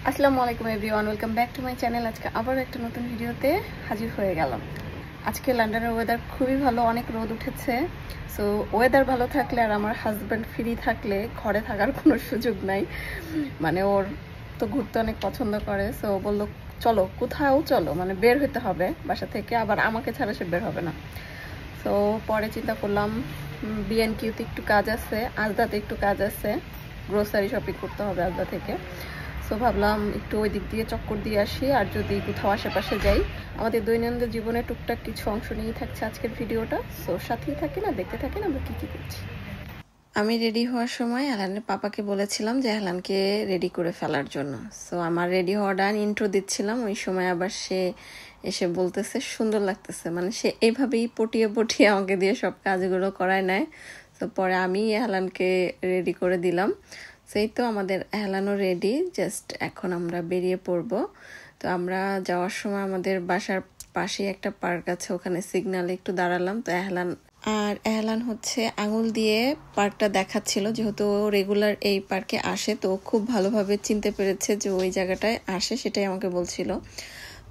আসসালামু আলাইকুম everyone, welcome back to my channel. আজকে আবার একটা নতুন ভিডিওতে হাজির হয়ে গেলাম। আজকে লন্ডনের ওয়েদার খুবই ভালো, অনেক রোদ উঠেছে। সো ওয়েদার ভালো থাকলে আর আমার হাজব্যান্ড ফ্রি থাকলে ঘরে থাকার কোনো সুযোগ নাই। মানে ওর তো ঘুরতে অনেক পছন্দ করে। সো বললো চলো কোথাও চলো, মানে বের হতে হবে বাসা থেকে, আবার আমাকে ছাড়া সে বের হবে না। সো পরে চিন্তা করলাম বিএনকিউতে একটু কাজ আছে, আজদাতে একটু কাজ আছে, গ্রোসারি শপিং করতে হবে আজদা থেকে। সো ভাবলাম একটু ওই দিক দিয়ে চক্কর দিয়ে আসি, আর যদি কোথাও আশেপাশে যাই। আমাদের দৈনন্দিন জীবনে টুকটাক কিছু অংশ নিয়েই থাকছে আজকের ভিডিওটা। সো সাথেই থাকেন আর দেখতে থাকেন আমরা কি কি করছি। আমি রেডি হওয়ার সময় এহলানের পাপাকে বলেছিলাম যে এহলানকে রেডি করে ফেলার জন্য। সো আমার রেডি হওয়াটা ইন্ট্রো দিচ্ছিলাম, ওই সময় আবার সে এসে বলতেছে সুন্দর লাগতেছে, মানে সে এইভাবেই পটিয়ে পটিয়ে আমাকে দিয়ে সব কাজগুলো করায় নেয়। তো পরে আমি এহলানকে রেডি করে দিলাম। সেই তো আমাদের এহলানও রেডি, জাস্ট এখন আমরা বেরিয়ে পড়ব। তো আমরা যাওয়ার সময় আমাদের বাসার পাশেই একটা পার্ক আছে, ওখানে সিগন্যালে একটু দাঁড়ালাম। তো এহলান হচ্ছে আঙুল দিয়ে পার্কটা দেখাচ্ছিল, যেহেতু রেগুলার এই পার্কে আসে, তো খুব ভালোভাবে চিনতে পেরেছে যে ওই জায়গাটায় আসে, সেটাই আমাকে বলছিল।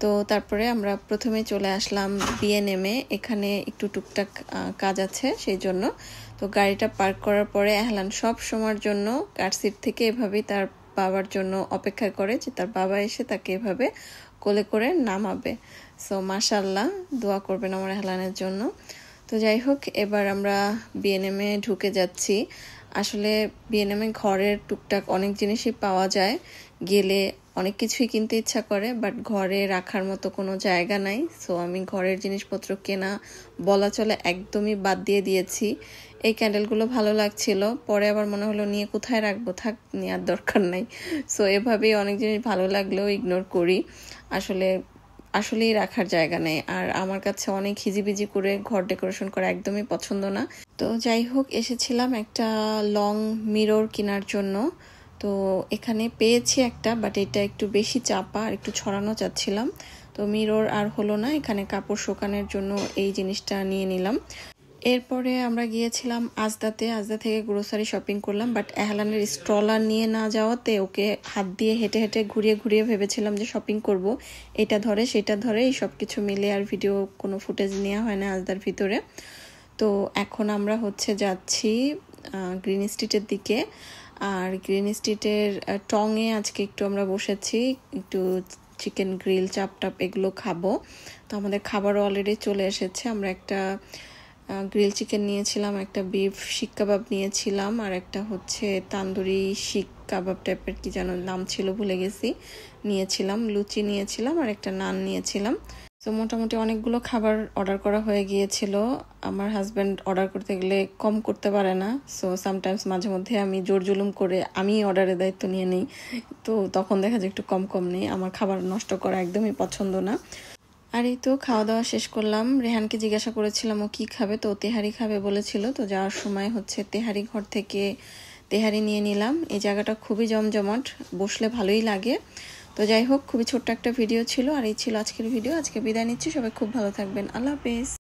তো তারপরে আমরা প্রথমে চলে আসলাম বিএনএমে, এখানে একটু টুকটাক কাজ আছে সেই জন্য। তো গাড়িটা পার্ক করার পরে এহলান সব সময়ের জন্য কার সিট থেকে এভাবেই তার বাবার জন্য অপেক্ষা করে যে তার বাবা এসে তাকে এভাবে কোলে করে নামাবে। সো মাশাআল্লাহ, দোয়া করবেন আমার এহলানের জন্য। তো যাই হোক, এবার আমরা বিএনএমে ঢুকে যাচ্ছি। আসলে বিএনএমে ঘরের টুকটাক অনেক জিনিসই পাওয়া যায়, গেলে অনেক কিছুই কিনতে ইচ্ছা করে, বাট ঘরে রাখার মতো কোনো জায়গা নাই। সো আমি ঘরের জিনিসপত্র কেনা বলা চলে একদমই বাদ দিয়ে দিয়েছি। এই ক্যান্ডেলগুলো ভালো লাগছিল, পরে আবার মনে হলো নিয়ে কোথায় রাখবো, থাক, নেওয়ার দরকার নাই। সো এভাবেই অনেক জিনিস ভালো লাগলেও ইগনোর করি। আসলেই রাখার জায়গা নেই, আর আমার কাছে অনেক হিজিবিজি করে ঘর ডেকোরেশন করা একদমই পছন্দ না। তো যাই হোক, এসেছিলাম একটা লং মিরর কেনার জন্য। তো এখানে পেয়েছি একটা, বাট এটা একটু বেশি চাপা, আর একটু ছড়ানো চাচ্ছিলাম। তো মিরর আর হলো না, এখানে কাপড় শুকানোর জন্য এই জিনিসটা নিয়ে নিলাম। এরপরে আমরা গিয়েছিলাম আজদা থেকে গ্রোসারি শপিং করলাম, বাট এহলানের স্ট্রলার নিয়ে না যাওয়াতে ওকে হাত দিয়ে হেঁটে হেঁটে ঘুরিয়ে ঘুরিয়ে ভেবেছিলাম যে শপিং করব, এটা ধরে সেটা ধরে, এই সব কিছু মিলে আর ভিডিও কোনো ফুটেজ নেওয়া হয় না আজদার ভিতরে। তো এখন আমরা যাচ্ছি গ্রিন স্ট্রিটের দিকে। আর গ্রিন স্ট্রিটের টঙে আজকে একটু আমরা বসেছি, একটু চিকেন গ্রিল, চাপ এগুলো খাবো। তো আমাদের খাবারও অলরেডি চলে এসেছে। আমরা একটা গ্রিল চিকেন নিয়েছিলাম, একটা বিফ শিক কাবাব নিয়েছিলাম, আর একটা তান্দুরি শিক কাবাব টাইপের কি যেন নাম ছিল, ভুলে গেছি, নিয়েছিলাম। লুচি নিয়েছিলাম আর একটা নান নিয়েছিলাম। তো মোটামুটি অনেকগুলো খাবার অর্ডার করা হয়ে গিয়েছিল। আমার হাজব্যান্ড অর্ডার করতে গেলে কম করতে পারে না। সো সামটাইমস মাঝে মধ্যে আমি জোর জুলুম করে আমি অর্ডারের দায়িত্ব নিয়ে নিই। তো তখন দেখা যায় একটু কম নেই, আমার খাবার নষ্ট করা একদমই পছন্দ না। আর এই তো খাওয়া দাওয়া শেষ করলাম। রেহানকে জিজ্ঞাসা করেছিলাম ও কি খাবে, তো তেহারি খাবে বলেছিল। তো যাওয়ার সময় তেহারি ঘর থেকে তেহারি নিয়ে নিলাম। এই জায়গাটা খুবই জমজমাট, বসলে ভালোই লাগে। তো যাই হোক, খুবই ছোট্ট একটা ভিডিও ছিল, আর এই ছিল আজকের ভিডিও। আজকে বিদায় নিচ্ছি, সবাই খুব ভালো থাকবেন, আল্লাহ হাফেজ।